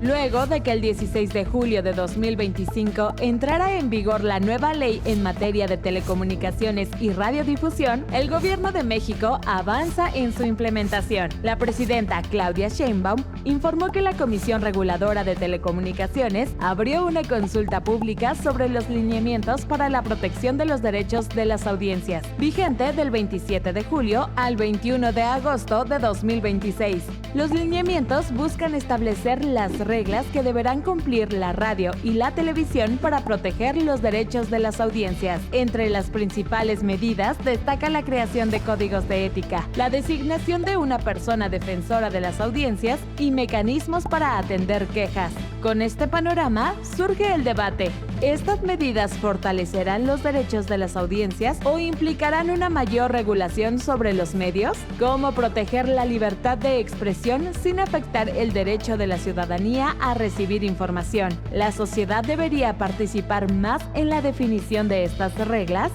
Luego de que el 16 de julio de 2025 entrara en vigor la nueva ley en materia de telecomunicaciones y radiodifusión, el Gobierno de México avanza en su implementación. La presidenta Claudia Sheinbaum informó que la Comisión Reguladora de Telecomunicaciones abrió una consulta pública sobre los lineamientos para la protección de los derechos de las audiencias, vigente del 27 de julio al 21 de agosto de 2026. Los lineamientos buscan establecer las reglas que deberán cumplir la radio y la televisión para proteger los derechos de las audiencias. Entre las principales medidas destaca la creación de códigos de ética, la designación de una persona defensora de las audiencias y mecanismos para atender quejas. Con este panorama surge el debate. ¿Estas medidas fortalecerán los derechos de las audiencias o implicarán una mayor regulación sobre los medios? ¿Cómo proteger la libertad de expresión sin afectar el derecho de la ciudadanía a recibir información? ¿La sociedad debería participar más en la definición de estas reglas?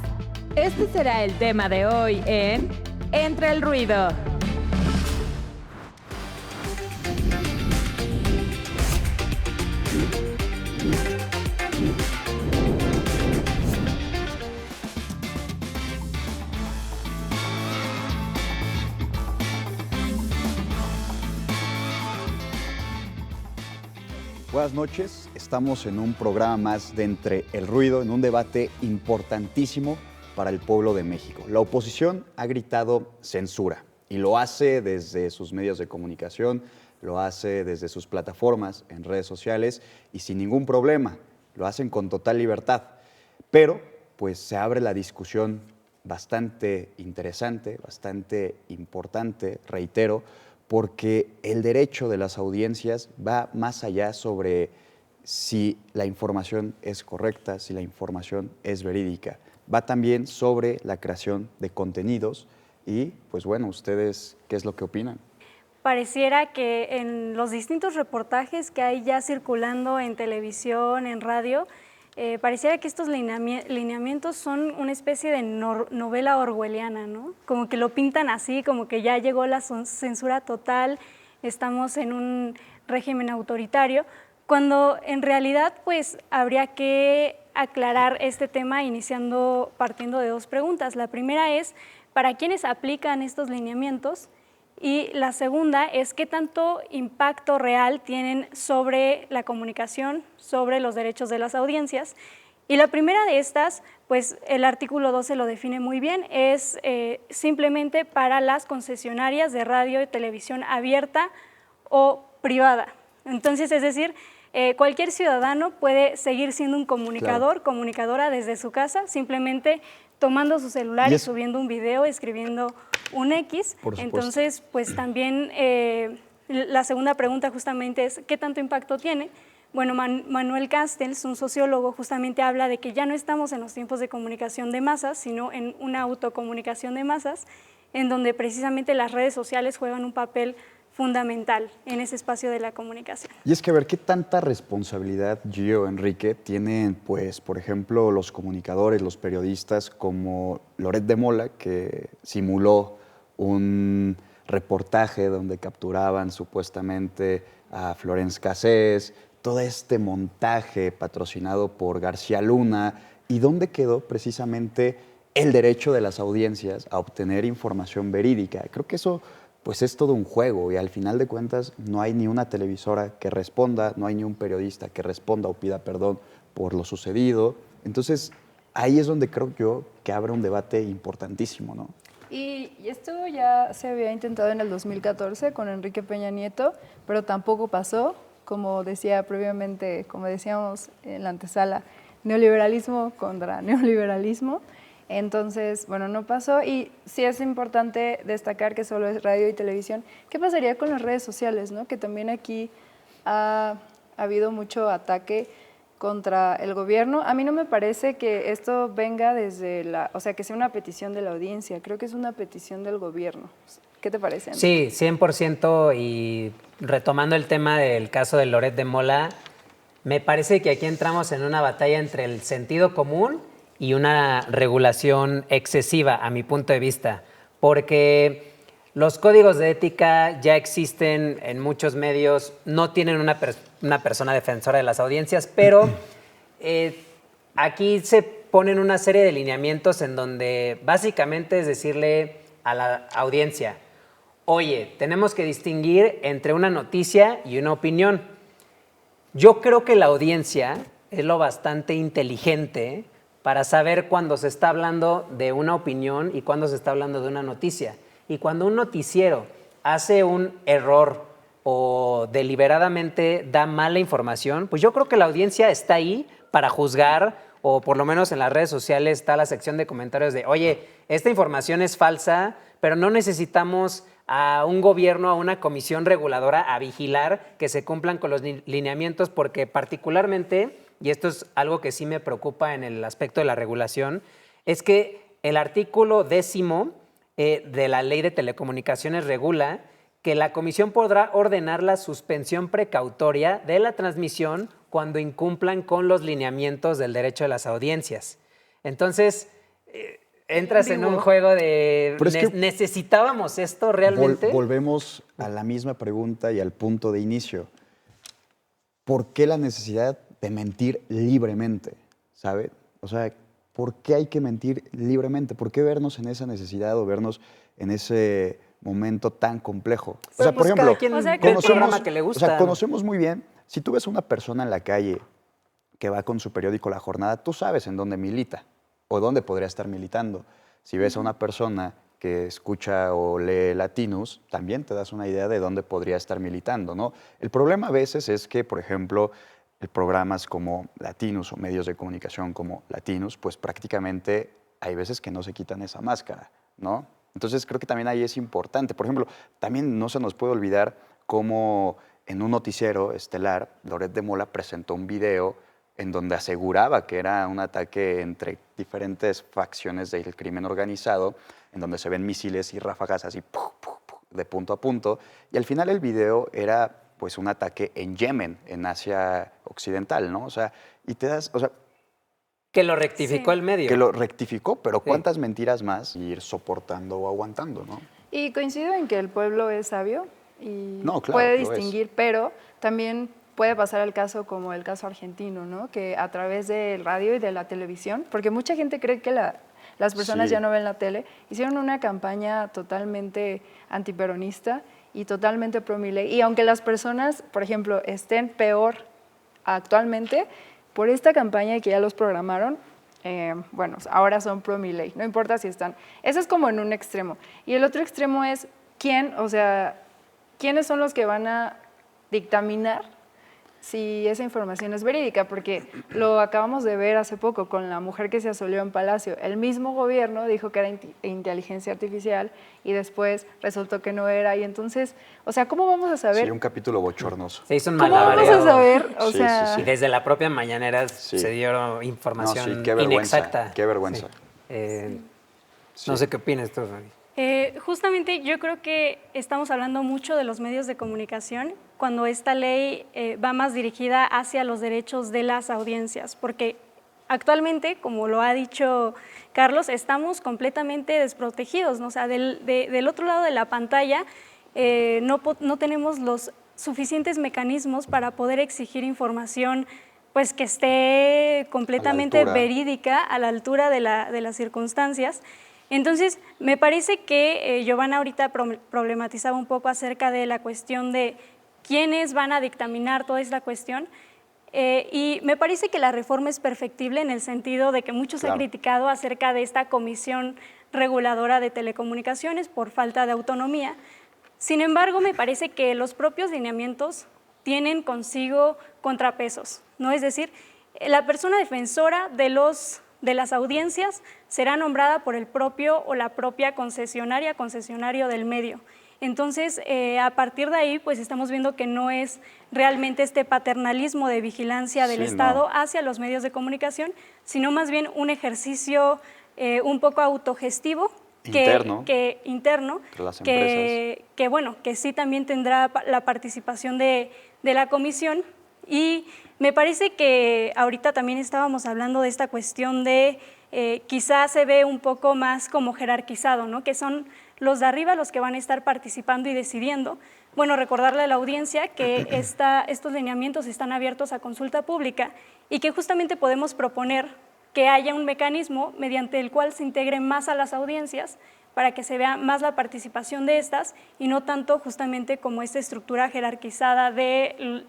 Este será el tema de hoy en Entre el Ruido. Buenas noches, estamos en un programa más de Entre el Ruido, en un debate importantísimo para el pueblo de México. La oposición ha gritado censura y lo hace desde sus medios de comunicación, lo hace desde sus plataformas en redes sociales y sin ningún problema, lo hacen con total libertad. Pero pues se abre la discusión bastante interesante, bastante importante, reitero, porque el derecho de las audiencias va más allá sobre si la información es correcta, si la información es verídica. Va también sobre la creación de contenidos y, pues bueno, ¿ustedes qué es lo que opinan? Pareciera que en los distintos reportajes que hay ya circulando en televisión, en radio, pareciera que estos lineamientos son una especie de novela orwelliana, ¿no? Como que lo pintan así, como que ya llegó la censura total, estamos en un régimen autoritario, cuando en realidad pues habría que aclarar este tema partiendo de dos preguntas. La primera es, ¿para quiénes aplican estos lineamientos? Y la segunda es qué tanto impacto real tienen sobre la comunicación, sobre los derechos de las audiencias. Y la primera de estas, pues el artículo 12 lo define muy bien, es simplemente para las concesionarias de radio y televisión abierta o privada. Entonces, es decir, cualquier ciudadano puede seguir siendo un comunicador, comunicadora desde su casa, simplemente tomando su celular y subiendo un video, escribiendo un X. Entonces, pues también la segunda pregunta justamente es ¿qué tanto impacto tiene? Bueno, Manuel Castells, un sociólogo, justamente habla de que ya no estamos en los tiempos de comunicación de masas, sino en una autocomunicación de masas, en donde precisamente las redes sociales juegan un papel fundamental en ese espacio de la comunicación. Y es que a ver, ¿qué tanta responsabilidad, Gio, Enrique, tienen, pues, por ejemplo, los comunicadores, los periodistas como Loret de Mola, que simuló un reportaje donde capturaban supuestamente a Florence Cassés, todo este montaje patrocinado por García Luna, y dónde quedó precisamente el derecho de las audiencias a obtener información verídica? Creo que eso pues es todo un juego y al final de cuentas no hay ni una televisora que responda, no hay ni un periodista que responda o pida perdón por lo sucedido. Entonces, ahí es donde creo yo que abre un debate importantísimo, ¿no? Y esto ya se había intentado en el 2014 con Enrique Peña Nieto, pero tampoco pasó, como decía previamente, como decíamos en la antesala, neoliberalismo contra neoliberalismo. Entonces, bueno, no pasó y sí es importante destacar que solo es radio y televisión. ¿Qué pasaría con las redes sociales, no? Que también aquí ha habido mucho ataque contra el gobierno. A mí no me parece que esto venga desde o sea, que sea una petición de la audiencia. Creo que es una petición del gobierno. ¿Qué te parece, Andy? Sí, 100%. Y retomando el tema del caso de Loret de Mola, me parece que aquí entramos en una batalla entre el sentido común y una regulación excesiva, a mi punto de vista, porque los códigos de ética ya existen en muchos medios, no tienen una persona defensora de las audiencias, pero aquí se ponen una serie de lineamientos en donde básicamente es decirle a la audiencia, oye, tenemos que distinguir entre una noticia y una opinión. Yo creo que la audiencia es lo bastante inteligente para saber cuándo se está hablando de una opinión y cuándo se está hablando de una noticia. Y cuando un noticiero hace un error o deliberadamente da mala información, pues yo creo que la audiencia está ahí para juzgar, o por lo menos en las redes sociales está la sección de comentarios de, oye, esta información es falsa, pero no necesitamos a un gobierno, a una comisión reguladora a vigilar que se cumplan con los lineamientos, porque particularmente, y esto es algo que sí me preocupa en el aspecto de la regulación, es que el artículo 10 de la Ley de Telecomunicaciones regula que la comisión podrá ordenar la suspensión precautoria de la transmisión cuando incumplan con los lineamientos del derecho de las audiencias. Entonces, entras en un juego de ¿necesitábamos esto realmente? Volvemos a la misma pregunta y al punto de inicio. ¿Por qué la necesidad de mentir libremente? ¿Sabe? O sea, ¿por qué hay que mentir libremente? ¿Por qué vernos en esa necesidad o vernos en ese momento tan complejo? O sea, por ejemplo, conocemos muy bien, si tú ves a una persona en la calle que va con su periódico La Jornada, tú sabes en dónde milita o dónde podría estar militando. Si ves a una persona que escucha o lee Latinus, también te das una idea de dónde podría estar militando, ¿no? El problema a veces es que, por ejemplo, programas como Latinus o medios de comunicación como Latinus, pues prácticamente hay veces que no se quitan esa máscara, ¿no? Entonces creo que también ahí es importante. Por ejemplo, también no se nos puede olvidar cómo en un noticiero estelar, Loret de Mola presentó un video en donde aseguraba que era un ataque entre diferentes facciones del crimen organizado, en donde se ven misiles y ráfagas así de punto a punto, y al final el video era pues un ataque en Yemen, en Asia Occidental, ¿no? O sea, y te das, o sea, que lo rectificó el medio. Que lo rectificó, pero ¿cuántas mentiras más ir soportando o aguantando, no? Y coincido en que el pueblo es sabio y no, claro, puede distinguir, pero también puede pasar el caso como el caso argentino, ¿no? Que a través del radio y de la televisión, porque mucha gente cree que las personas ya no ven la tele, hicieron una campaña totalmente antiperonista y totalmente pro-Milei. Y aunque las personas, por ejemplo, estén peor actualmente, por esta campaña que ya los programaron, bueno, ahora son pro-Milei, no importa si están. Eso es como en un extremo. Y el otro extremo es quiénes son los que van a dictaminar si esa información es verídica, porque lo acabamos de ver hace poco con la mujer que se asoleó en Palacio. El mismo gobierno dijo que era inteligencia artificial y después resultó que no era. Y entonces, o sea, ¿cómo vamos a saber? Sí, un capítulo bochornoso. Se hizo un ¿Cómo vamos a saber? O sí, sea, sí, sí. Y desde la propia mañanera se dio información qué vergüenza, inexacta. Qué vergüenza. No sé qué opinas tú, Fabi. Justamente yo creo que estamos hablando mucho de los medios de comunicación cuando esta ley va más dirigida hacia los derechos de las audiencias, porque actualmente, como lo ha dicho Carlos, estamos completamente desprotegidos, ¿no? O sea, del otro lado de la pantalla no tenemos los suficientes mecanismos para poder exigir información pues que esté completamente verídica, a la altura de las circunstancias. Entonces, me parece que Giovanna ahorita problematizaba un poco acerca de la cuestión de quiénes van a dictaminar toda esta cuestión, y me parece que la reforma es perfectible en el sentido de que muchos han criticado acerca de esta comisión reguladora de telecomunicaciones por falta de autonomía. Sin embargo, me parece que los propios lineamientos tienen consigo contrapesos, ¿no? Es decir, la persona defensora de las audiencias será nombrada por el propio o la propia concesionario del medio. Entonces, a partir de ahí, pues estamos viendo que no es realmente este paternalismo de vigilancia del Estado hacia los medios de comunicación, sino más bien un ejercicio un poco autogestivo, interno, que sí también tendrá la participación de la comisión. Y me parece que ahorita también estábamos hablando de esta cuestión de quizás se ve un poco más como jerarquizado, ¿no? Que son los de arriba los que van a estar participando y decidiendo. Bueno, recordarle a la audiencia que estos lineamientos están abiertos a consulta pública y que justamente podemos proponer que haya un mecanismo mediante el cual se integre más a las audiencias para que se vea más la participación de estas y no tanto justamente como esta estructura jerarquizada del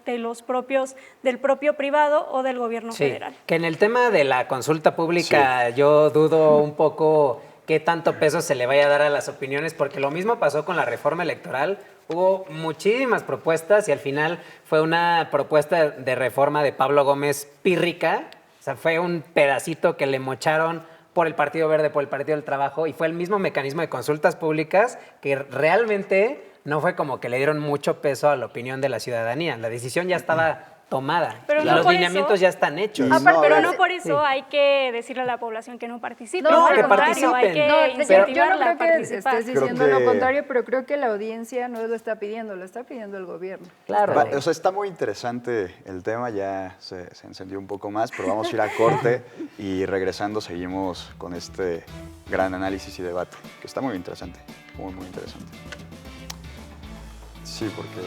propio privado o del gobierno federal. Que en el tema de la consulta pública yo dudo un poco qué tanto peso se le vaya a dar a las opiniones, porque lo mismo pasó con la reforma electoral. Hubo muchísimas propuestas y al final fue una propuesta de reforma de Pablo Gómez pírrica, o sea, fue un pedacito que le mocharon por el Partido Verde, por el Partido del Trabajo, y fue el mismo mecanismo de consultas públicas que realmente no fue como que le dieron mucho peso a la opinión de la ciudadanía. La decisión ya estaba tomada. Pero Y no los por lineamientos eso, ya están hechos. pero no por eso hay que decirle a la población que no participe. No, al que contrario, hay que participen. Yo incentivarla no a creo que participar. estés diciendo Creo que- lo contrario, pero creo que la audiencia no lo está pidiendo, lo está pidiendo el gobierno. Claro. O sea, está muy interesante el tema, ya se encendió un poco más, pero vamos a ir a corte y regresando seguimos con este gran análisis y debate, que está muy interesante, muy, muy interesante. Sí, porque...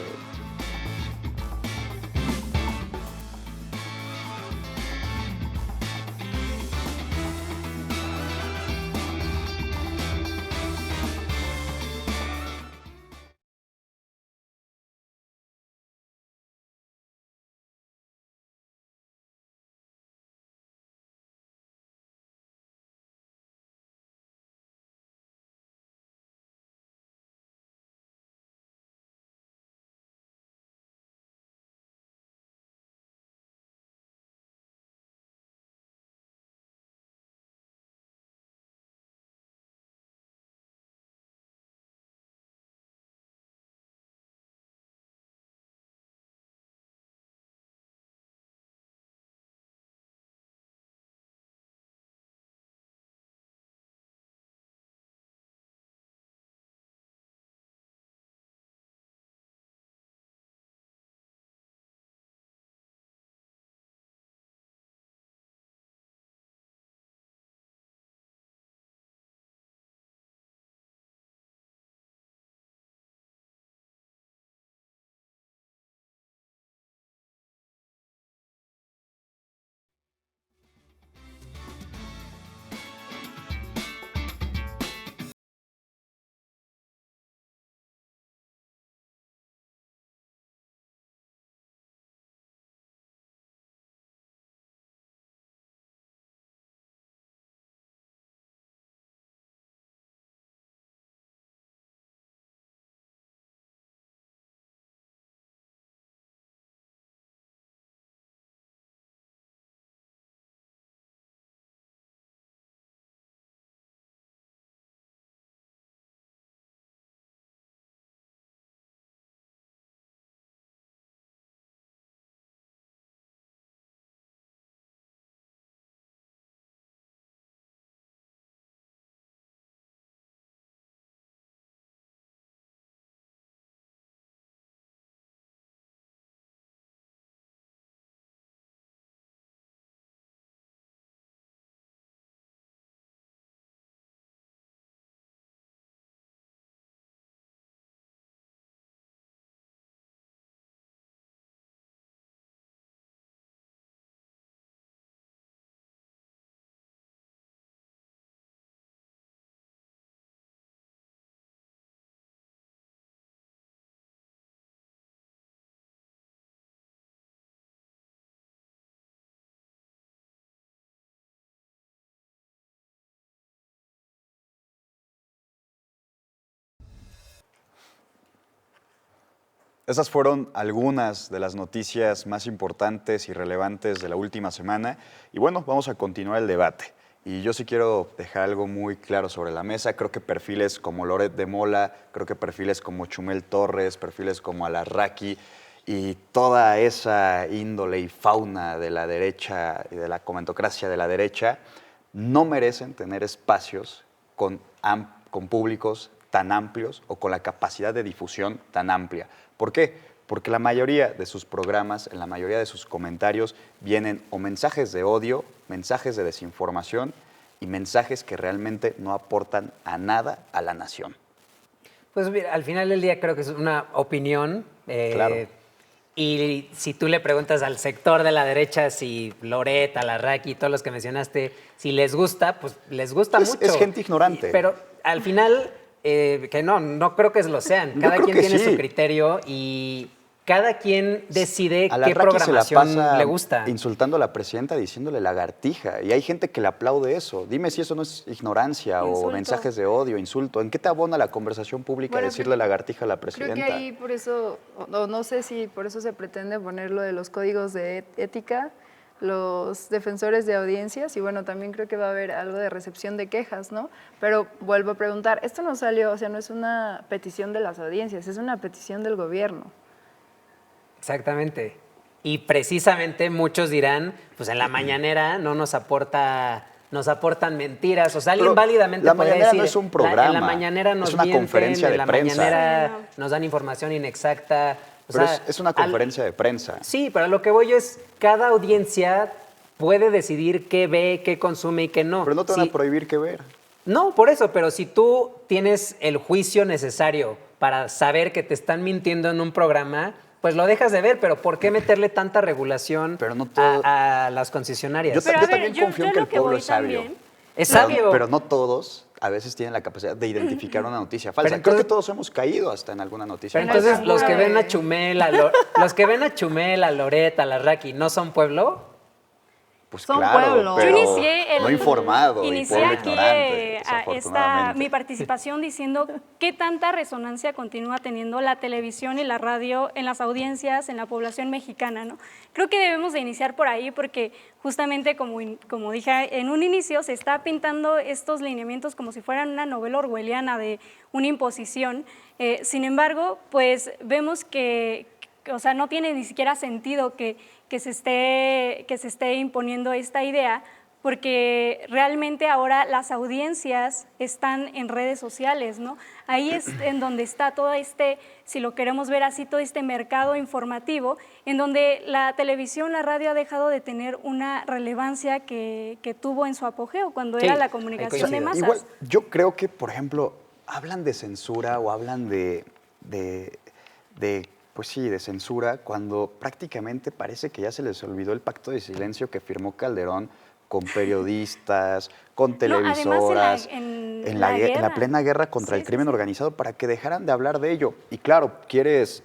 Esas fueron algunas de las noticias más importantes y relevantes de la última semana. Y bueno, vamos a continuar el debate. Y yo sí quiero dejar algo muy claro sobre la mesa. Creo que perfiles como Loret de Mola, creo que perfiles como Chumel Torres, perfiles como Alarraqui y toda esa índole y fauna de la derecha y de la comentocracia de la derecha no merecen tener espacios con públicos tan amplios o con la capacidad de difusión tan amplia. ¿Por qué? Porque la mayoría de sus programas, en la mayoría de sus comentarios, vienen o mensajes de odio, mensajes de desinformación y mensajes que realmente no aportan a nada a la nación. Pues mira, al final del día creo que es una opinión. Claro. Y si tú le preguntas al sector de la derecha, si Loret, Alarraqui, todos los que mencionaste, si les gusta, pues les gusta mucho. Es gente ignorante. Pero al final, que no creo que lo sean. Yo Cada creo quien que tiene sí. su criterio y cada quien decide qué Alarraqui programación se la pasa le gusta. insultando a la presidenta, diciéndole lagartija. Y hay gente que le aplaude eso. Dime si eso no es ignorancia o Insulto. mensajes de odio, insulto. ¿En qué te abona la conversación pública Bueno, decirle lagartija a la Creo presidenta? que ahí por eso, no sé si por eso se pretende poner lo de los códigos de ética, los defensores de audiencias, y bueno, también creo que va a haber algo de recepción de quejas, ¿no? Pero vuelvo a preguntar, esto no salió, o sea, no es una petición de las audiencias, es una petición del gobierno. Exactamente. Y precisamente muchos dirán, pues en la mañanera no nos aportan mentiras. O sea, alguien Pero válidamente la podría mañanera decir, no es un en programa, la mañanera nos es una mienten, conferencia de en la prensa. mañanera Sí, no. nos dan información inexacta. O Pero sea, es una conferencia de prensa. Sí, pero lo que voy yo es, cada audiencia puede decidir qué ve, qué consume y qué no. Pero no te van Sí. a prohibir qué ver. No, por eso, pero si tú tienes el juicio necesario para saber que te están mintiendo en un programa, pues lo dejas de ver, pero ¿por qué meterle tanta regulación Pero no todo- a las concesionarias? Yo Pero a ver, también confío en que lo el pueblo voy es sabio. también, Es Pero- sabio. Pero no todos a veces tienen la capacidad de identificar una noticia falsa. Pero entonces- Creo que todos hemos caído hasta en alguna noticia Pero falsa. entonces los que ven a de- Chumel, los que ven a Chumel, a Loret, a Larraqui, ¿no son pueblo? Pues Son claro, pueblo. pero Yo inicié no informado y inicié pueblo aquí ignorante, desafortunadamente. mi participación diciendo qué tanta resonancia continúa teniendo la televisión y la radio en las audiencias, en la población mexicana, ¿no? Creo que debemos de iniciar por ahí porque justamente como dije en un inicio, se está pintando estos lineamientos como si fueran una novela orwelliana de una imposición. Sin embargo, pues vemos que, o sea, no tiene ni siquiera sentido que se esté imponiendo esta idea, porque realmente ahora las audiencias están en redes sociales, ¿no? Ahí es en donde está todo este, si lo queremos ver así, todo este mercado informativo, en donde la televisión, la radio ha dejado de tener una relevancia que tuvo en su apogeo, cuando Sí, era la ahí comunicación de coincido. masas. Igual, yo creo que, por ejemplo, hablan de censura o hablan pues sí, de censura, cuando prácticamente parece que ya se les olvidó el pacto de silencio que firmó Calderón con periodistas, con además televisoras, en la la guerra. plena guerra contra Sí, el sí, crimen sí. organizado para que dejaran de hablar de ello. Y claro, quieres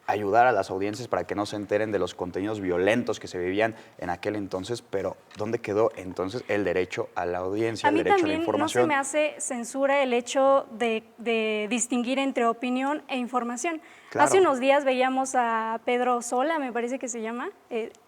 ayudar a las audiencias para que no se enteren de los contenidos violentos que se vivían en aquel entonces, pero ¿dónde quedó entonces el derecho a la audiencia, A el mí derecho a la también no se información? me hace censura el hecho de distinguir entre opinión e información. Claro. Hace unos días veíamos a Pedro Sola, me parece que se llama,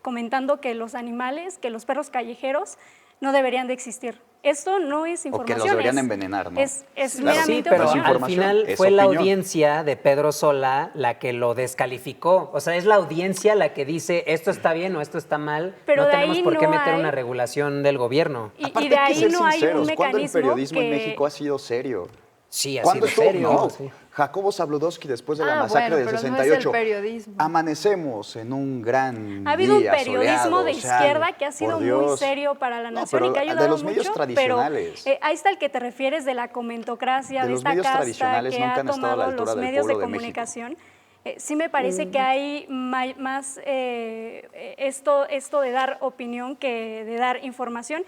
comentando que los animales, que los perros callejeros no deberían de existir. Esto no es O que información. los deberían es- envenenar, ¿no? Es Claro. meramente Sí, pero no es opinión. al información, final es fue la opinión. audiencia de Pedro Sola la que lo descalificó. O sea, es la audiencia la que dice esto está bien o esto está mal. Pero no de tenemos ahí por qué no meter hay- una regulación del gobierno. Y Aparte de hay que ahí ser no hay sinceros, un ¿cuándo el mecanismo periodismo en que- México ha sido serio? Sí, ha ¿Cuándo sido estuvo? serio. No. Sí. Jacobo Zabludovsky, después de la Ah, masacre bueno, del pero no es el 68, periodismo. amanecemos en un gran Ha habido un día periodismo soleado, de o sea, izquierda que ha sido por muy Dios. serio para la No, nación pero y que ha de ayudado los medios mucho, tradicionales. pero ahí está el que te refieres de la comentocracia, De de los esta medios casta tradicionales que nunca ha han estado a la tomado altura los del medios de pueblo de México. comunicación. Sí me parece que hay más esto de dar opinión que de dar información,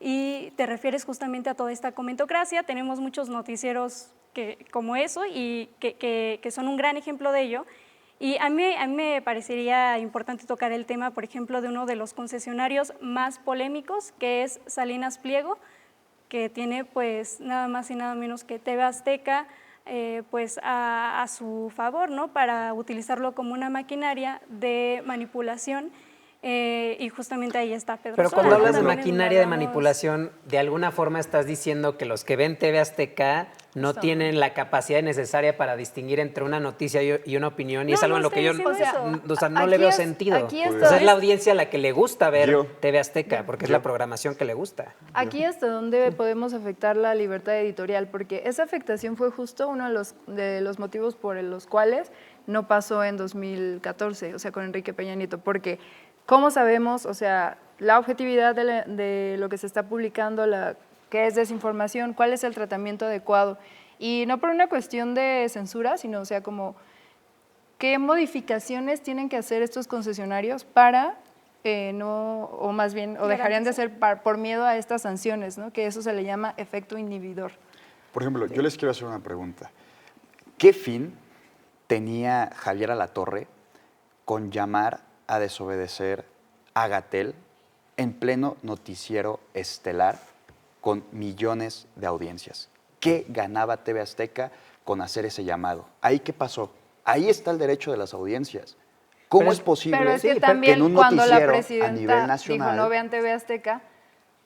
y te refieres justamente a toda esta comentocracia. Tenemos muchos noticieros como eso y que son un gran ejemplo de ello. Y a mí me parecería importante tocar el tema, por ejemplo, de uno de los concesionarios más polémicos, que es Salinas Pliego, que tiene pues nada más y nada menos que TV Azteca pues a su favor, ¿no? Para utilizarlo como una maquinaria de manipulación. Y justamente ahí está Pedro Pero Sola, cuando ¿no? hablas de También maquinaria de hablamos- manipulación, de alguna forma estás diciendo que los que ven TV Azteca no Justo. tienen la capacidad necesaria para distinguir entre una noticia y una opinión, y es No, algo en no lo que yo estoy diciendo eso. o sea, no Aquí le veo es- sentido. aquí O esto sea, es la es- audiencia a la que le gusta ver Yo. TV Azteca, porque es la programación que le gusta. Aquí hasta dónde podemos afectar la libertad editorial, porque esa afectación fue justo uno de los motivos por los cuales no pasó en 2014, o sea, con Enrique Peña Nieto, porque ¿cómo sabemos, o sea, la objetividad de lo que se está publicando, qué es desinformación, cuál es el tratamiento adecuado? Y no por una cuestión de censura, sino, o sea, como qué modificaciones tienen que hacer estos concesionarios para no, o más bien, o dejarían de hacer por miedo a estas sanciones, ¿no? Que eso se le llama efecto inhibidor. Por ejemplo, yo les quiero hacer una pregunta. ¿Qué fin tenía Javier Alatorre con llamar a desobedecer a Gatell en pleno noticiero estelar con millones de audiencias? ¿Qué ganaba TV Azteca con hacer ese llamado? ¿Ahí qué pasó? Ahí está el derecho de las audiencias. ¿Cómo es posible pero es que que también en un cuando la noticiero a presidenta nivel nacional... dijo no vean TV Azteca,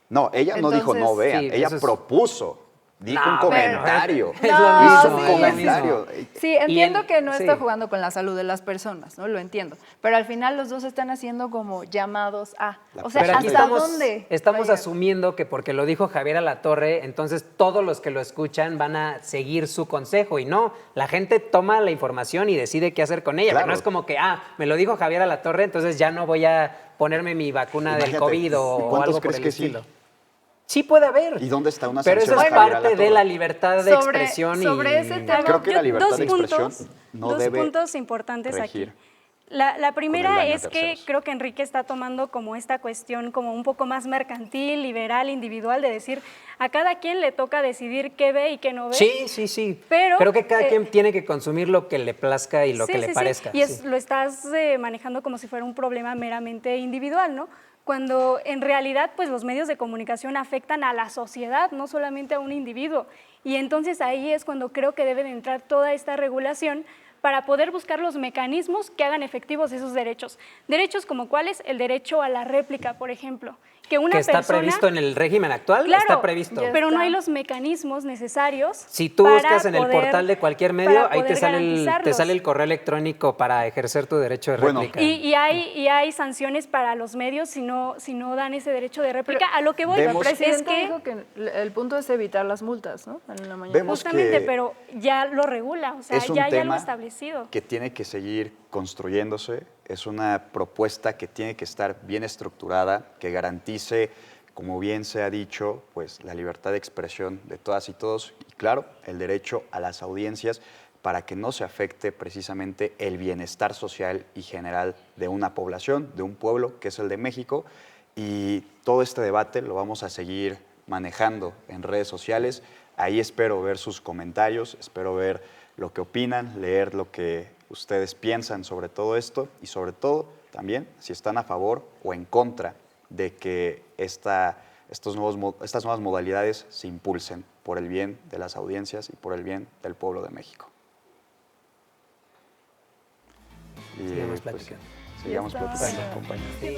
No, ella no dijo no entonces, vean, sí, ella eso es- propuso, dijo un No, comentario, es lo No, hizo mismo, un sí, es lo comentario. mismo. sí, entiendo en- que no está sí. jugando con la salud de las personas, ¿no? Lo entiendo. Pero al final los dos están haciendo como llamados a. O sea, Pero aquí ¿hasta estamos, dónde? estamos va a llegar? asumiendo que porque lo dijo Javier Alatorre, entonces todos los que lo escuchan van a seguir su consejo. Y no, la gente toma la información y decide qué hacer con ella. Claro. Pero no es como que, me lo dijo Javier Alatorre, entonces ya no voy a ponerme mi vacuna del Imagínate, COVID o ¿cuántos algo por crees el que sí? estilo. Sí puede haber. ¿Y dónde está una Pero eso sanción es a Javier parte de Alatorre? la libertad de Sobre- expresión sobre y... ese tema- Creo que la Yo- libertad dos de expresión puntos, no dos debe puntos importantes regir aquí. La con el primera daño a es que terceros. creo que Enrique está tomando como esta cuestión como un poco más mercantil, liberal, individual, de decir a cada quien le toca decidir qué ve y qué no ve. Sí, sí, sí. Pero, creo que cada eh, quien tiene que consumir lo que le plazca y lo Sí, que le sí, sí. parezca. Y sí. lo estás manejando como si fuera un problema meramente individual, ¿no? Cuando en realidad pues los medios de comunicación afectan a la sociedad, no solamente a un individuo. Y entonces ahí es cuando creo que debe de entrar toda esta regulación para poder buscar los mecanismos que hagan efectivos esos derechos. Derechos como cuáles, el derecho a la réplica, por ejemplo. Que una ¿Que está persona, previsto en el régimen actual? Claro, Está previsto. ya pero no está. hay los mecanismos necesarios. Si tú para buscas en el poder- portal de cualquier medio, para ahí te poder sale, te garantizarlos. sale el correo electrónico para ejercer tu derecho de Bueno. réplica. Y hay sanciones para los medios si no dan ese derecho de réplica. A lo que voy vemos- La es presidenta que dijo que el punto es evitar las multas, ¿no? En la mañana. Vemos justamente, que pero ya lo regula, o sea, es un ya lo tema establecido. que tiene que seguir construyéndose, es una propuesta que tiene que estar bien estructurada, que garantice, como bien se ha dicho, pues la libertad de expresión de todas y todos y claro, el derecho a las audiencias para que no se afecte precisamente el bienestar social y general de una población, de un pueblo que es el de México y todo este debate lo vamos a seguir manejando en redes sociales. Ahí espero ver sus comentarios, espero ver lo que opinan, leer lo que ustedes piensan sobre todo esto y sobre todo también si están a favor o en contra de que estas nuevas modalidades se impulsen por el bien de las audiencias y por el bien del pueblo de México. Y, Sigamos pues, platicando. sigamos Ya está. platicando, compañeros. Sí.